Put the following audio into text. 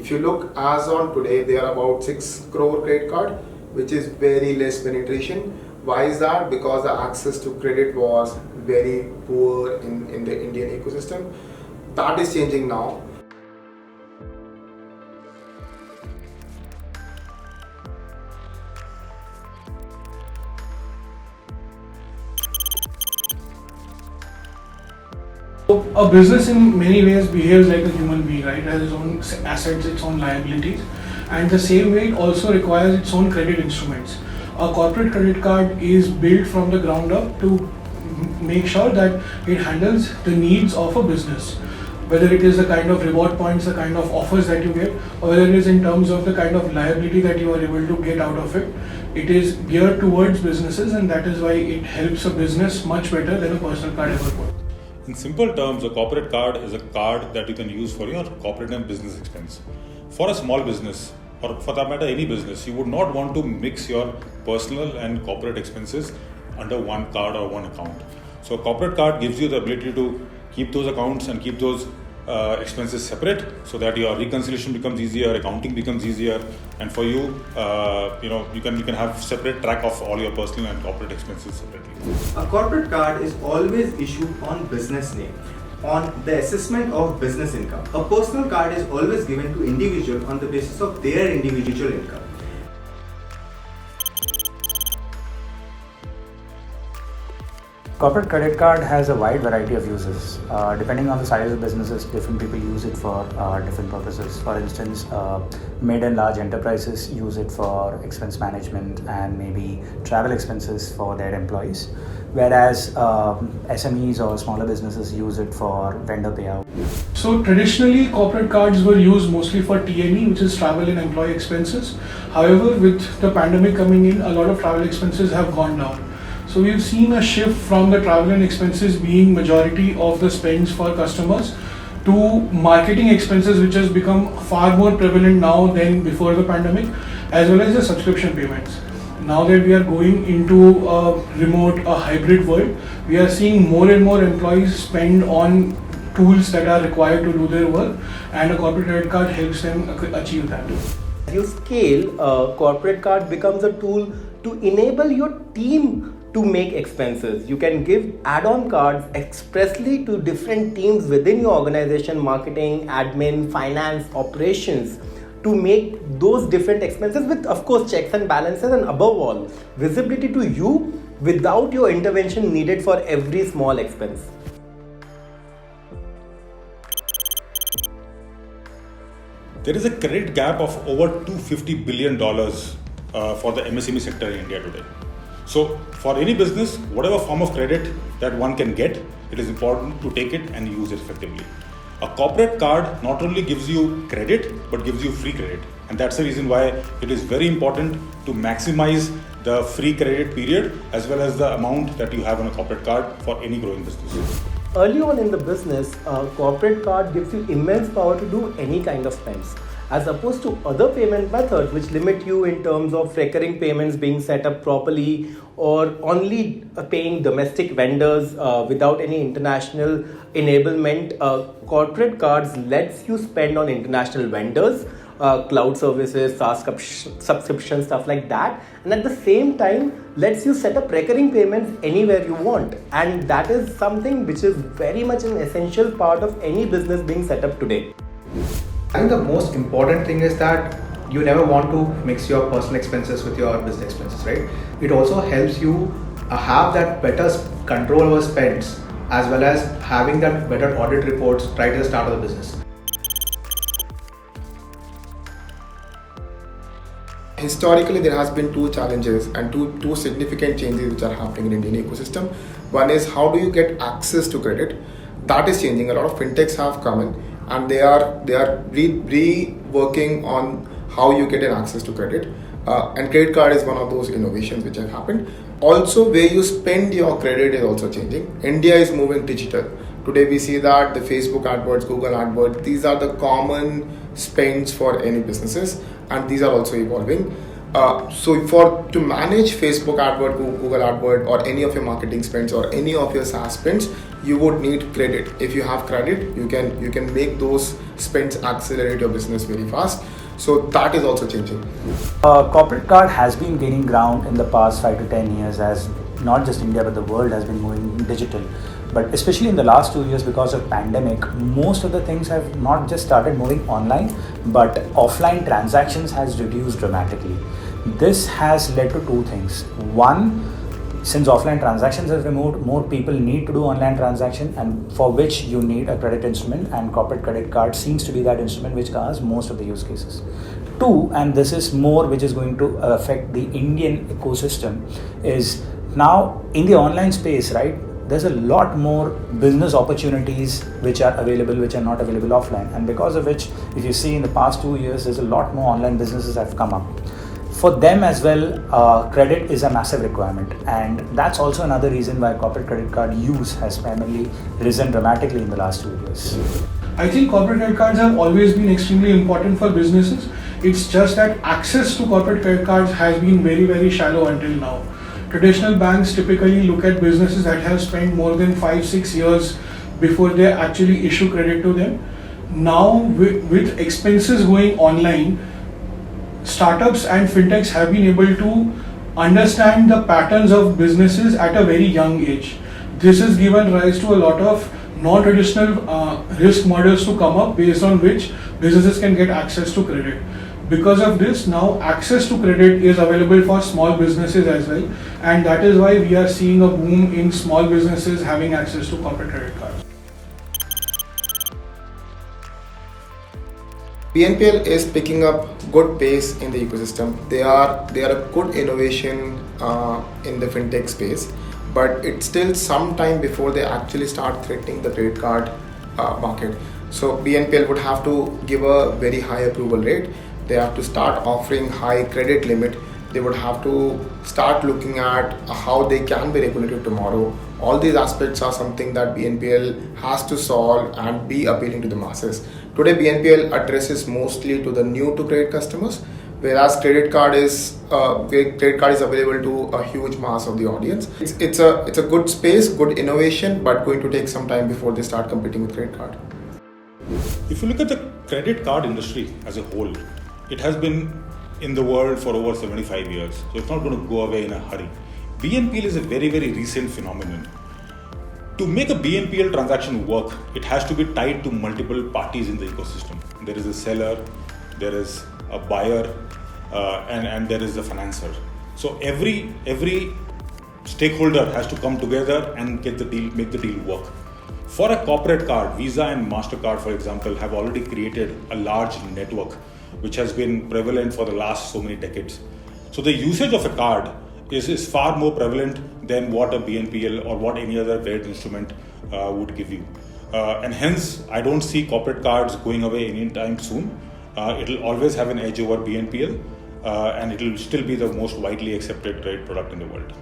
If you look as on today, there are about 6 crore credit card, which is very less penetration. Why is that? Because the access to credit was very poor in the Indian ecosystem. That is changing now. So a business in many ways behaves like a human being, right? It has its own assets, its own liabilities, and the same way it also requires its own credit instruments. A corporate credit card is built from the ground up to make sure that it handles the needs of a business. Whether it is the kind of reward points, the kind of offers that you get, or whether it is in terms of the kind of liability that you are able to get out of it, it is geared towards businesses, and that is why it helps a business much better than a personal card ever would. In simple terms, a corporate card is a card that you can use for your corporate and business expense. For a small business, or for that matter any business, you would not want to mix your personal and corporate expenses under one card or one account. So a corporate card gives you the ability to keep those accounts and keep those expenses separate, so that your reconciliation becomes easier, accounting becomes easier, and for you, you can have separate track of all your personal and corporate expenses separately. A corporate card is always issued on business name, on the assessment of business income. A personal card is always given to individual on the basis of their individual income. Corporate credit card has a wide variety of uses. Depending on the size of businesses, different people use it for different purposes. For instance, mid and large enterprises use it for expense management and maybe travel expenses for their employees, whereas SMEs or smaller businesses use it for vendor payout. So traditionally, corporate cards were used mostly for T&E, which is travel and employee expenses. However, with the pandemic coming in, a lot of travel expenses have gone down. So we've seen a shift from the travel and expenses being majority of the spends for customers to marketing expenses, which has become far more prevalent now than before the pandemic, as well as the subscription payments. Now that we are going into a remote, a hybrid world, we are seeing more and more employees spend on tools that are required to do their work, and a corporate credit card helps them achieve that. As you scale, a corporate card becomes a tool to enable your team to make expenses. You can give add-on cards expressly to different teams within your organization, marketing, admin, finance, operations, to make those different expenses with, of course, checks and balances, and above all, visibility to you without your intervention needed for every small expense. There is a credit gap of over $250 billion for the MSME sector in India today. So for any business, whatever form of credit that one can get, it is important to take it and use it effectively. A corporate card not only gives you credit, but gives you free credit. And that's the reason why it is very important to maximize the free credit period as well as the amount that you have on a corporate card for any growing business. Early on in the business, a corporate card gives you immense power to do any kind of spends, as opposed to other payment methods which limit you in terms of recurring payments being set up properly, or only paying domestic vendors without any international enablement. Corporate cards lets you spend on international vendors, cloud services, SaaS subscription, stuff like that, and at the same time lets you set up recurring payments anywhere you want. And that is something which is very much an essential part of any business being set up today. I think the most important thing is that you never want to mix your personal expenses with your business expenses, right? It also helps you have that better control over spends, as well as having that better audit reports right at the start of the business. Historically, there has been two challenges and two significant changes which are happening in Indian ecosystem. One is how do you get access to credit? That is changing. A lot of fintechs have come in, and they are reworking on how you get an access to credit. And credit card is one of those innovations which have happened. Also, where you spend your credit is also changing. India is moving digital. Today we see that the Facebook AdWords, Google AdWords, these are the common spends for any businesses, and these are also evolving. So to manage Facebook AdWord, Google AdWord, or any of your marketing spends or any of your SaaS spends, you would need credit. If you have credit, you can make those spends accelerate your business very fast. So that is also changing. Corporate card has been gaining ground in the past 5 to 10 years as not just India but the world has been moving digital. But especially in the last 2 years because of pandemic, most of the things have not just started moving online, but offline transactions has reduced dramatically. This has led to two things. One, since offline transactions have removed, more people need to do online transaction, and for which you need a credit instrument, and corporate credit card seems to be that instrument which covers most of the use cases. Two, and this is more which is going to affect the Indian ecosystem, is now in the online space, right? There's a lot more business opportunities which are available, which are not available offline, and because of which, if you see in the past 2 years, there's a lot more online businesses that have come up. For them as well, credit is a massive requirement, and that's also another reason why corporate credit card use has primarily risen dramatically in the last 2 years. I think corporate credit cards have always been extremely important for businesses. It's just that access to corporate credit cards has been very, very shallow until now. Traditional banks typically look at businesses that have spent more than 5-6 years before they actually issue credit to them. Now, with expenses going online, startups and fintechs have been able to understand the patterns of businesses at a very young age. This has given rise to a lot of non-traditional risk models to come up based on which businesses can get access to credit. Because of this, now access to credit is available for small businesses as well, and that is why we are seeing a boom in small businesses having access to corporate credit cards. BNPL is picking up good pace in the ecosystem. They are a good innovation in the fintech space, but it's still some time before they actually start threatening the credit card market. So BNPL would have to give a very high approval rate. They have to start offering high credit limit. They would have to start looking at how they can be regulated tomorrow. All these aspects are something that BNPL has to solve and be appealing to the masses. Today, BNPL addresses mostly to the new to credit customers, whereas credit card is available to a huge mass of the audience. It's a good space, good innovation, but going to take some time before they start competing with credit card. If you look at the credit card industry as a whole, it has been in the world for over 75 years, so it's not going to go away in a hurry. BNPL is a very, very recent phenomenon. To make a BNPL transaction work, it has to be tied to multiple parties in the ecosystem. There is a seller, there is a buyer, and there is a financer. So every stakeholder has to come together and make the deal work. For a corporate card, Visa and MasterCard, for example, have already created a large network which has been prevalent for the last so many decades. So the usage of a card is far more prevalent than what a BNPL or what any other credit instrument would give you. And hence, I don't see corporate cards going away anytime soon. It'll always have an edge over BNPL, and it'll still be the most widely accepted credit product in the world.